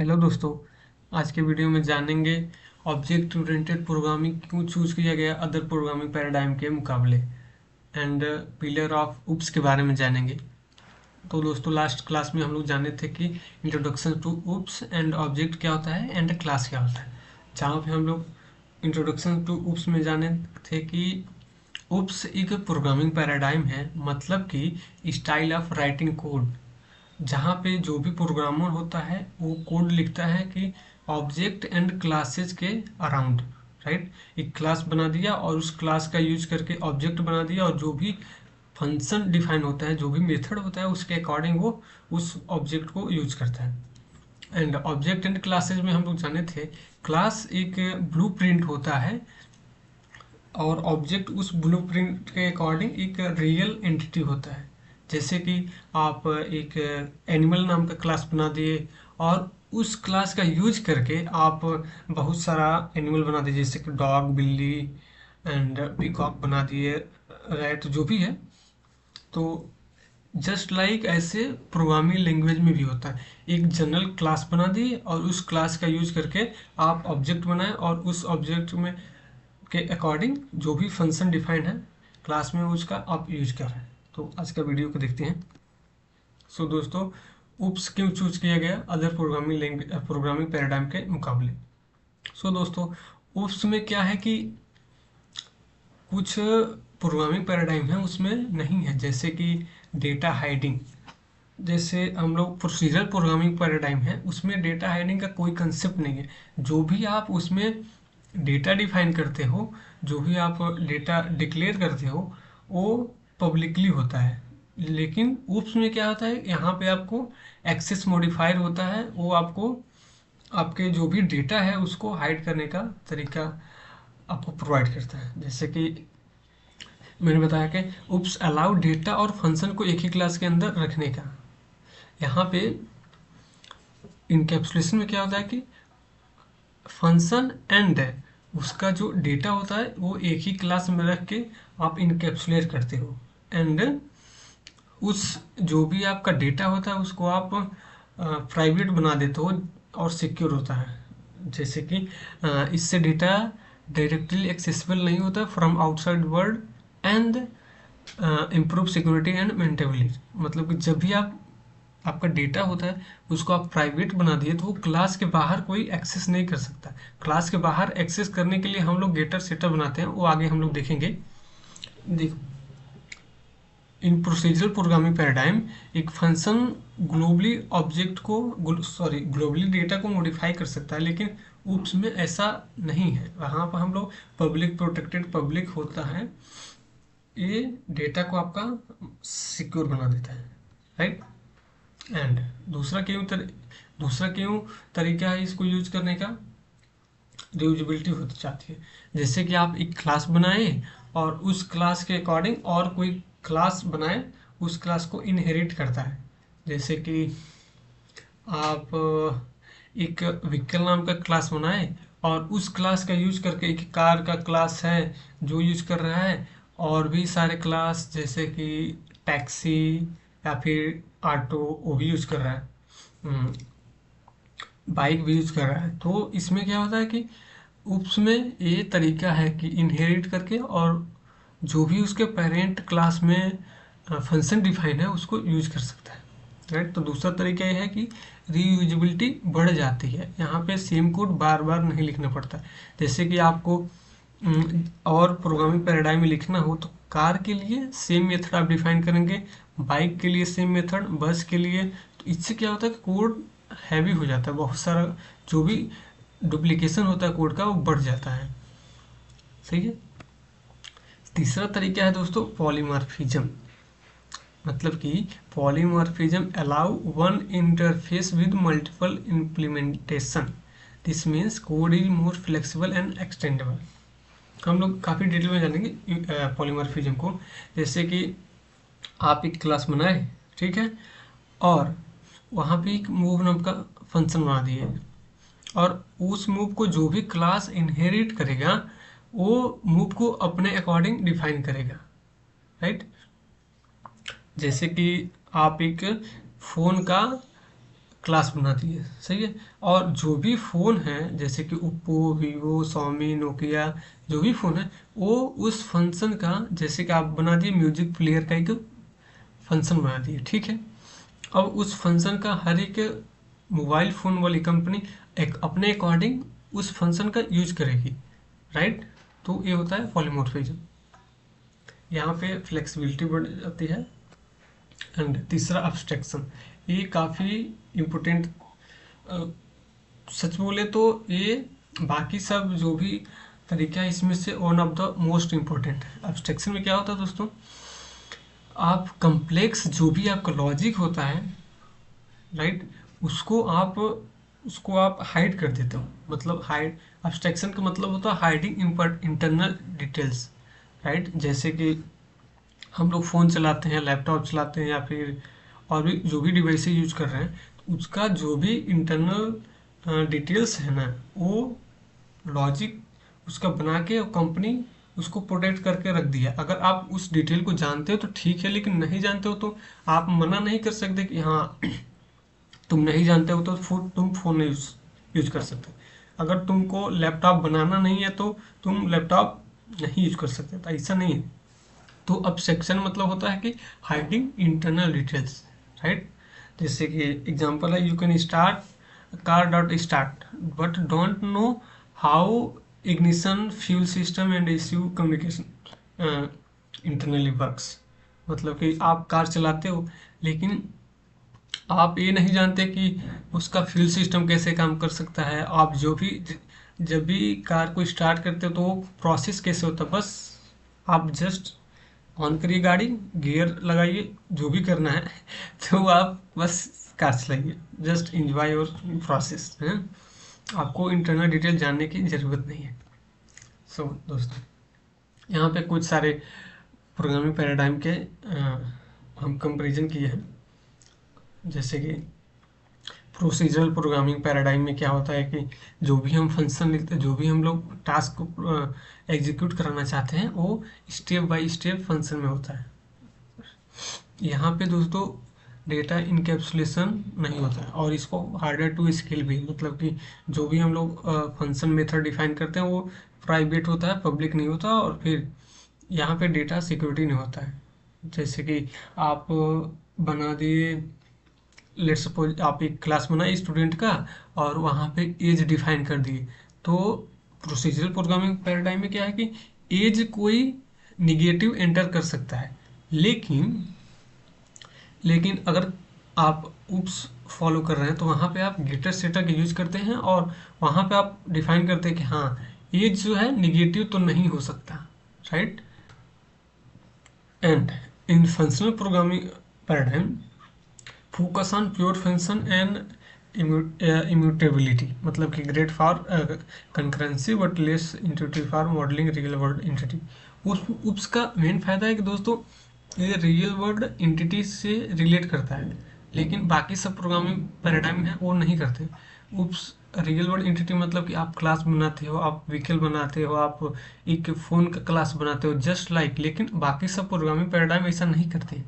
Hello दोस्तों। आज के वीडियो में जानेंगे ऑब्जेक्ट ओरिएंटेड प्रोग्रामिंग क्यों चूज किया गया अदर प्रोग्रामिंग पैराडाइम के मुकाबले एंड पिलर ऑफ उप्स के बारे में जानेंगे। तो दोस्तों लास्ट क्लास में हम लोग जाने थे कि introduction to OOPs and object क्या होता है एंड क्लास क्या होता है। जहाँ पे हम लोग इंट्रोडक्शन टू उप्स में जाने थे कि उप्स एक प्रोग्रामिंग पैराडाइम है, मतलब कि स्टाइल ऑफ राइटिंग कोड, जहाँ पे जो भी प्रोग्रामर होता है वो कोड लिखता है कि ऑब्जेक्ट एंड क्लासेस के अराउंड, राइट। एक क्लास बना दिया और उस क्लास का यूज करके ऑब्जेक्ट बना दिया, और जो भी फंक्शन डिफाइन होता है, जो भी मेथड होता है, उसके अकॉर्डिंग वो उस ऑब्जेक्ट को यूज करता है। एंड ऑब्जेक्ट एंड क्लासेस में हम लोग जाने थे, क्लास एक ब्लूप्रिंट होता है और ऑब्जेक्ट उस ब्लूप्रिंट के अकॉर्डिंग एक रियल एंटिटी होता है। जैसे कि आप एक एनिमल नाम का क्लास बना दिए और उस क्लास का यूज करके आप बहुत सारा एनिमल बना दिए, जैसे कि डॉग, बिल्ली एंड पीकॉक बना दिए, रैट, जो भी है। तो जस्ट लाइक ऐसे प्रोग्रामिंग लैंग्वेज में भी होता है, एक जनरल क्लास बना दी और उस क्लास का यूज करके आप ऑब्जेक्ट बनाए और उस ऑब्जेक्ट में के अकॉर्डिंग जो भी फंक्शन डिफाइंड है क्लास में उसका आप यूज कर रहे हैं। तो आज का वीडियो को देखते हैं। सो दोस्तों, उप्स क्यों चूज किया गया other programming language programming paradigm के मुकाबले। सो दोस्तों, उप्स में क्या है कि कुछ प्रोग्रामिंग पैराडाइम है उसमें नहीं है, जैसे कि डेटा हाइडिंग। जैसे हम लोग प्रोसीजरल प्रोग्रामिंग पैराडाइम है उसमें डेटा हाइडिंग का कोई कंसेप्ट नहीं है। जो भी आप उसमें डेटा डिफाइन करते हो, जो भी आप डेटा डिक्लेयर करते हो, वो पब्लिकली होता है। लेकिन उप्स में क्या होता है, यहाँ पे आपको एक्सेस मॉडिफायर होता है, वो आपको आपके जो भी डेटा है उसको हाइड करने का तरीका आपको प्रोवाइड करता है। जैसे कि मैंने बताया कि उप्स अलाउ डेटा और फंक्शन को एक ही क्लास के अंदर रखने का। यहाँ पे इनकैप्सुलेशन में क्या होता है कि फंक्शन एंड उसका जो डेटा होता है वो एक ही क्लास में रख के आप इनकैप्सुलेट करते हो, एंड उस जो भी आपका डेटा होता है उसको आप प्राइवेट बना देते हो और सिक्योर होता है। जैसे कि इससे डेटा डायरेक्टली एक्सेसिबल नहीं होता from outside world and improve security and maintainability. मतलब कि जब भी आप आपका डेटा होता है उसको आप प्राइवेट बना दिए तो वो क्लास के बाहर कोई एक्सेस नहीं कर सकता। क्लास के बाहर एक्सेस करने के लिए हम लोग गेटर सेटर बनाते हैं, वो आगे हम लोग देखेंगे। देखो, इन प्रोसीजरल प्रोग्रामिंग पैराडाइम एक फंक्शन ग्लोबली ऑब्जेक्ट को ग्लोबली डेटा को मॉडिफाई कर सकता है, लेकिन उप्स में ऐसा नहीं है। वहाँ पर हम लोग पब्लिक प्रोटेक्टेड पब्लिक होता है, ये डेटा को आपका सिक्योर बना देता है, राइट। एंड दूसरा क्यों तरीका है इसको यूज करने का, रियूजेबिलिटी होती चाहती है। जैसे कि आप एक क्लास बनाए और उस क्लास के अकॉर्डिंग और कोई क्लास बनाए, उस क्लास को इनहेरिट करता है। जैसे कि आप एक व्हीकल नाम का क्लास बनाए और उस क्लास का यूज करके एक कार का क्लास है जो यूज कर रहा है, और भी सारे क्लास जैसे कि टैक्सी या फिर ऑटो वो भी यूज कर रहा है, बाइक भी यूज कर रहा है। तो इसमें क्या होता है कि उप्स में ये तरीका है कि इनहेरिट करके और जो भी उसके पेरेंट क्लास में फंक्शन डिफाइन है उसको यूज कर सकता है, राइट। तो दूसरा तरीका ये है कि रीयूजेबिलिटी बढ़ जाती है, यहाँ पे सेम कोड बार बार नहीं लिखना पड़ता। जैसे कि आपको और प्रोग्रामिंग पैराडाइम में लिखना हो तो कार के लिए सेम मेथड आप डिफाइन करेंगे, बाइक के लिए सेम मेथड, बस के लिए। तो इससे क्या होता है कि कोड हैवी हो जाता है, बहुत सारा जो भी डुप्लीकेशन होता है कोड का वो बढ़ जाता है, सही है। तीसरा तरीका है दोस्तों पॉलीमॉर्फिज्म। मतलब कि polymorphism allow one interface with multiple implementation, this means code is more flexible and extendable. हम लोग काफ़ी डिटेल में जानेंगे पॉलीमॉर्फिज्म को। जैसे कि आप एक क्लास बनाए, ठीक है, और वहाँ पे एक मूव नाम का फंक्शन बना दिए, और उस मूव को जो भी क्लास इनहेरिट करेगा वो मूव को अपने अकॉर्डिंग डिफाइन करेगा, राइट। जैसे कि आप एक फ़ोन का क्लास बना दी है, सही है। और जो भी फ़ोन है जैसे कि ओप्पो, वीवो, Xiaomi, नोकिया, जो भी फ़ोन है वो उस फंक्शन का, जैसे कि आप बना दिए म्यूजिक प्लेयर का एक फंक्शन बना दिए, ठीक है। अब उस फंक्शन का हर एक मोबाइल फ़ोन वाली कंपनी एक अपने अकॉर्डिंग उस फंक्शन का यूज करेगी, राइट। तो ये होता है पॉलीमॉर्फिज्म। यहाँ पे फ्लेक्सिबिलिटी बढ़ जाती है। एंड तीसरा अब्स्ट्रैक्शन, ये काफ़ी इम्पोर्टेंट, सच बोले तो ये बाकी सब जो भी तरीका है इसमें से one of the most important है। अब्स्ट्रैक्शन में क्या होता है दोस्तों, आप कम्प्लेक्स जो भी आपका लॉजिक होता है, राइट, उसको आप हाइड कर देते हो। मतलब हाइड, अब्स्ट्रैक्शन का मतलब होता है हाइडिंग इंटरनल डिटेल्स, राइट। जैसे कि हम लोग फ़ोन चलाते हैं, लैपटॉप चलाते हैं, या फिर और भी जो भी डिवाइस यूज कर रहे हैं, तो उसका जो भी इंटरनल डिटेल्स है ना, वो लॉजिक उसका बना के कंपनी उसको प्रोटेक्ट करके रख दिया। अगर आप उस डिटेल को जानते हो तो ठीक है, लेकिन नहीं जानते हो तो आप मना नहीं कर सकते कि हाँ तुम नहीं जानते हो तो तुम फ़ोन नहीं यूज कर सकते। अगर तुमको लैपटॉप बनाना नहीं है तो तुम लैपटॉप नहीं यूज कर सकते, तो ऐसा नहीं है। तो अब सेक्शन मतलब होता है कि हाइडिंग इंटरनल डिटेल्स, राइट। जैसे कि एग्जांपल है, you can start car dot start but don't know how ignition, fuel system and issue communication internally works. मतलब कि आप कार चलाते हो लेकिन आप ये नहीं जानते कि उसका फ्यूल सिस्टम कैसे काम कर सकता है। आप जब भी कार को स्टार्ट करते हो तो वो प्रोसेस कैसे होता है, बस आप जस्ट ऑन करिए गाड़ी, गियर लगाइए, जो भी करना है तो आप बस कार चलाइए, जस्ट इंजॉय योर प्रोसेस है। आपको इंटरनल डिटेल जानने की ज़रूरत नहीं है। सो दोस्तों, यहाँ पे कुछ सारे प्रोग्रामिंग पैराडाइम के हम कंपैरिजन किए हैं। जैसे कि प्रोसीजरल प्रोग्रामिंग पैराडाइम में क्या होता है कि जो भी हम फंक्शन लिखते हैं, जो भी हम लोग टास्क को एग्जीक्यूट कराना चाहते हैं, वो स्टेप बाय स्टेप फंक्शन में होता है। यहाँ पे दोस्तों डेटा इनकैप्सुलेशन नहीं होता है, और इसको हार्डर टू स्केल भी, मतलब कि जो भी हम लोग फंक्शन मेथड डिफाइन करते हैं वो प्राइवेट होता है, पब्लिक नहीं होता। और फिर यहाँ पे डेटा सिक्योरिटी नहीं होता है। जैसे कि आप बना दिए, लेट्स सपोज आप एक क्लास बनाए स्टूडेंट का और वहाँ पे एज डिफाइन कर दिए, तो प्रोसीजरल प्रोग्रामिंग पैराडाइम में क्या है कि एज कोई निगेटिव एंटर कर सकता है, लेकिन अगर आप उप्स फॉलो कर रहे हैं तो वहाँ पे आप गेटर सेटर का यूज करते हैं, और वहाँ पे आप डिफाइन करते हैं कि हाँ एज जो है निगेटिव तो नहीं हो सकता, right. And in functional programming paradigm focus on pure function and immutability, मतलब कि great for concurrency but less intuitive for modelling real world entity. उस उप्स का मेन फायदा है कि दोस्तों ये रियल वर्ल्ड एंटिटी से रिलेट करता है, लेकिन बाकी सब प्रोग्रामिंग पैराडाइम है वो नहीं करते। उप्स रियल वर्ल्ड एंटिटी मतलब कि आप क्लास बनाते हो, आप व्हीकल बनाते हो, आप एक फ़ोन का क्लास बनाते हो जस्ट लाइक, लेकिन बाकी सब प्रोग्रामिंग पैराडाइम ऐसा नहीं करते।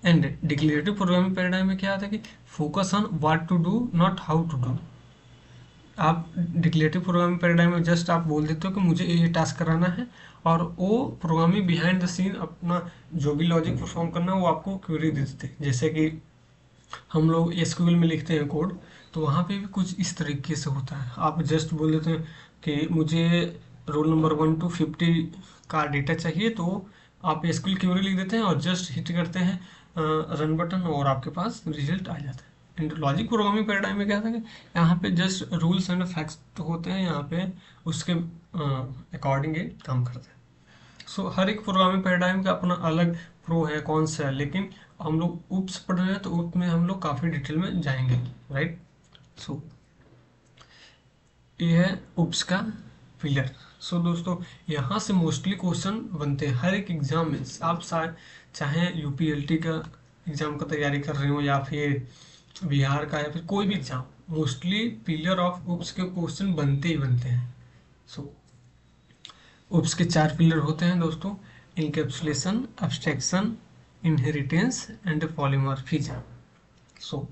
एंड डिक्लेरेटिव प्रोग्रामिंग पैराडाइम में क्या आता है कि focus on what to do not how to do. आप डिक्लेरेटिव प्रोग्रामिंग पैराडाइम में जस्ट आप बोल देते हो कि मुझे ये टास्क कराना है, और वो प्रोग्रामिंग बिहाइंड द सीन अपना जो भी लॉजिक परफॉर्म करना है वो आपको क्वेरी दे देते हैं। जैसे कि हम लोग एसक्यूएल में लिखते हैं कोड, तो वहाँ पे भी कुछ इस तरीके से होता है। आप जस्ट बोल देते हैं कि मुझे रोल नंबर 1 to 50 का डेटा चाहिए, तो आप एसक्यूएल क्वेरी लिख देते हैं और जस्ट हिट करते हैं रन बटन, और आपके पास रिजल्ट आ जाता है। एंड लॉजिक प्रोग्रामिंग पैराडाइम में क्या था कि यहाँ पे जस्ट रूल्स एंड फैक्ट्स तो होते हैं, यहाँ पे उसके अकॉर्डिंग ये काम करते हैं। सो हर एक प्रोग्रामिंग पैराडाइम का अपना अलग प्रो है कौन सा है, लेकिन हम लोग उप्स पढ़ रहे हैं तो उप में हम लोग काफ़ी डिटेल में जाएंगे, राइट। सो ये है उप्स का पिलर। सो दोस्तों, यहाँ से मोस्टली क्वेश्चन बनते हैं हर एक एग्जाम में। आप चाहे यूपीएलटी का एग्जाम का तैयारी कर रहे हो, या फिर बिहार का, या फिर कोई भी एग्जाम, मोस्टली पिलर ऑफ उप्स के क्वेश्चन बनते ही बनते हैं। सो उप्स के 4 पिलर होते हैं दोस्तों: encapsulation, abstraction, inheritance and polymorphism. So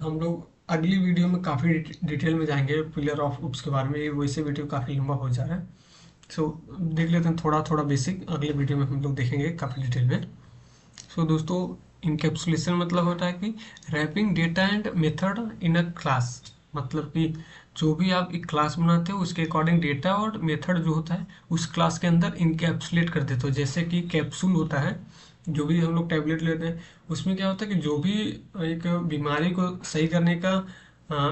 हम लोग अगली वीडियो में काफ़ी डिटेल में जाएंगे पिलर ऑफ उप्स के बारे में, वैसे वीडियो काफ़ी लंबा हो जा रहा है। सो देख लेते हैं थोड़ा थोड़ा बेसिक, अगले वीडियो में हम लोग देखेंगे काफ़ी डिटेल में। सो दोस्तों, इनकैप्सुलेशन मतलब होता है कि wrapping data and method in a class, मतलब कि जो भी आप एक क्लास बनाते हो उसके अकॉर्डिंग डेटा और मेथड जो होता है उस क्लास के अंदर इनकैप्सुलेट कर देते हो। जैसे कि कैप्सूल होता है, जो भी हम लोग टैबलेट लेते हैं उसमें क्या होता है कि जो भी एक बीमारी को सही करने का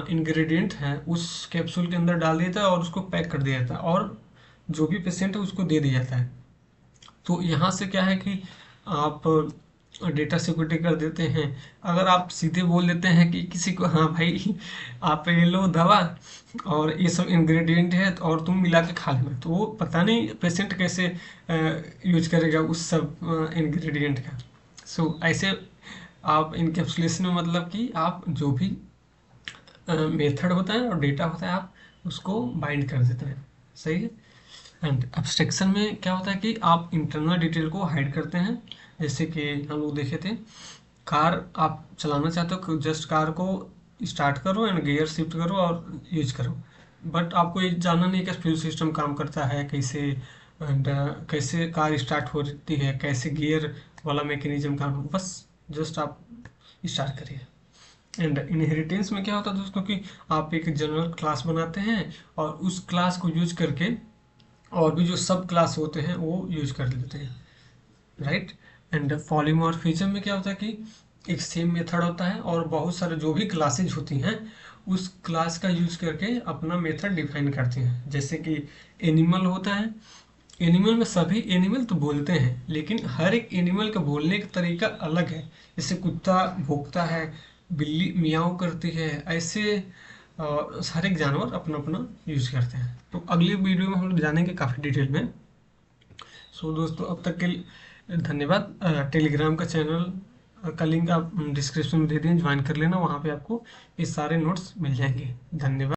इंग्रेडिएंट है उस कैप्सूल के अंदर डाल दिया जाता है और उसको पैक कर दिया जाता है और जो भी पेशेंट है उसको दे दिया जाता है। तो यहाँ से क्या है कि आप डेटा सिक्योरिटी कर देते हैं। अगर आप सीधे बोल देते हैं कि किसी को, हाँ भाई आप ये लो दवा और ये सब इंग्रेडिएंट है और तुम मिला के खा लेना, तो वो पता नहीं पेशेंट कैसे यूज करेगा उस सब इंग्रेडिएंट का। सो ऐसे आप इनकेप्सुलेशन में मतलब कि आप जो भी मेथड होता है और डेटा होता है आप उसको बाइंड कर देते हैं। सही है। एंड एब्स्ट्रैक्शन में क्या होता है कि आप इंटरनल डिटेल को हाइड करते हैं। जैसे कि हम लोग देखे थे, कार आप चलाना चाहते हो, जस्ट कार को स्टार्ट करो एंड गियर शिफ्ट करो और यूज करो, बट आपको ये जानना नहीं कि फ्यूल सिस्टम काम करता है कैसे, एंड कैसे कार स्टार्ट होती है, कैसे गियर वाला मैकेनिज्म काम, बस जस्ट आप स्टार्ट करिए। एंड इनहेरिटेंस में क्या होता है दोस्तों कि आप एक जनरल क्लास बनाते हैं और उस क्लास को यूज करके और भी जो सब क्लास होते हैं वो यूज कर लेते हैं, राइट। एंड पॉलीमॉर्फिज्म में क्या होता है कि एक सेम मेथड होता है और बहुत सारे जो भी क्लासेज होती हैं उस क्लास का यूज करके अपना मेथड डिफाइन करते हैं। जैसे कि एनिमल होता है, एनिमल में सभी एनिमल तो बोलते हैं लेकिन हर एक एनिमल का बोलने का तरीका अलग है। जैसे कुत्ता भौंकता है, बिल्ली मियाऊ करती है, ऐसे हर एक जानवर अपना अपना यूज करते हैं। तो अगली वीडियो में हम लोग जानेंगे काफ़ी डिटेल में। सो दोस्तों, अब तक के लिए धन्यवाद। टेलीग्राम का चैनल का लिंक आप डिस्क्रिप्शन में दे दें, ज्वाइन कर लेना, वहाँ पे आपको ये सारे नोट्स मिल जाएंगे। धन्यवाद।